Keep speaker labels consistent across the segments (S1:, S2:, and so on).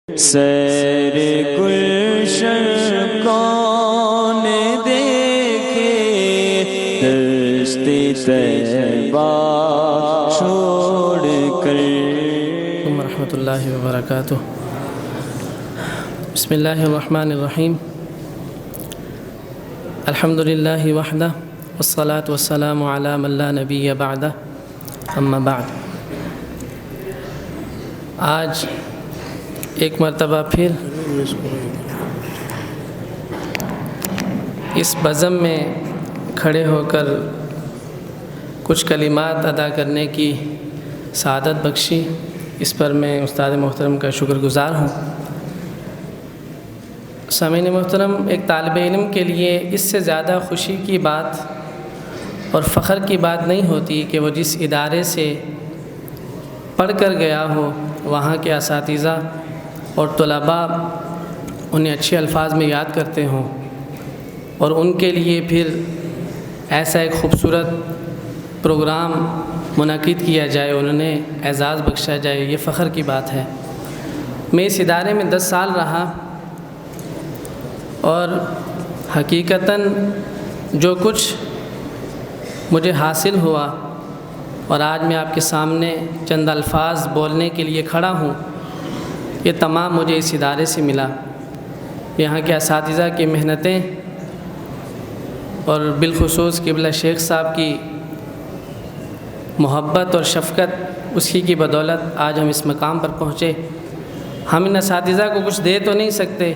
S1: سیر گلشن کون دیکھے دشت طیبہ چھوڑ کر۔
S2: ورحمۃ اللہ وبرکاتہ۔ بسم اللہ الرحمن الرحیم۔ الحمد للہ وحدہ والصلاة والسلام علی من لا نبی بعدہ، اما بعد۔ آج ایک مرتبہ پھر اس بزم میں کھڑے ہو کر کچھ کلمات ادا کرنے کی سعادت بخشی، اس پر میں استاد محترم کا شکر گزار ہوں۔ سامعین محترم، ایک طالب علم کے لیے اس سے زیادہ خوشی کی بات اور فخر کی بات نہیں ہوتی کہ وہ جس ادارے سے پڑھ کر گیا ہو وہاں کے اساتذہ اور طلباء انہیں اچھے الفاظ میں یاد کرتے ہوں اور ان کے لیے پھر ایسا ایک خوبصورت پروگرام منعقد کیا جائے، انہیں اعزاز بخشا جائے، یہ فخر کی بات ہے۔ میں اس ادارے میں 10 سال رہا اور حقیقتاً جو کچھ مجھے حاصل ہوا اور آج میں آپ کے سامنے چند الفاظ بولنے کے لیے کھڑا ہوں، یہ تمام مجھے اس ادارے سے ملا۔ یہاں کے اساتذہ کی محنتیں اور بالخصوص قبلہ شیخ صاحب کی محبت اور شفقت، اسی کی بدولت آج ہم اس مقام پر پہنچے۔ ہم ان اساتذہ کو کچھ دے تو نہیں سکتے،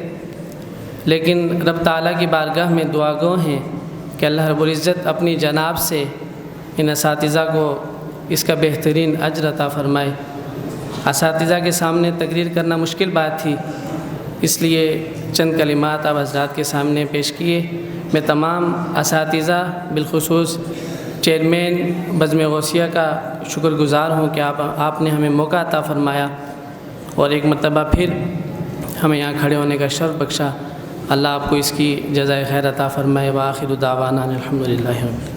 S2: لیکن رب تعالیٰ کی بارگاہ میں دعا گو ہیں کہ اللہ رب العزت اپنی جناب سے ان اساتذہ کو اس کا بہترین اجر عطا فرمائے۔ اساتذہ کے سامنے تقریر کرنا مشکل بات تھی، اس لیے چند کلمات آپ حضرات کے سامنے پیش کیے۔ میں تمام اساتذہ بالخصوص چیئرمین بزم غوثیہ کا شکر گزار ہوں کہ آپ نے ہمیں موقع عطا فرمایا اور ایک مرتبہ پھر ہمیں یہاں کھڑے ہونے کا شرف بخشا۔ اللہ آپ کو اس کی جزائے خیر عطا فرمائے۔ وآخر دعوانا الحمد للہ۔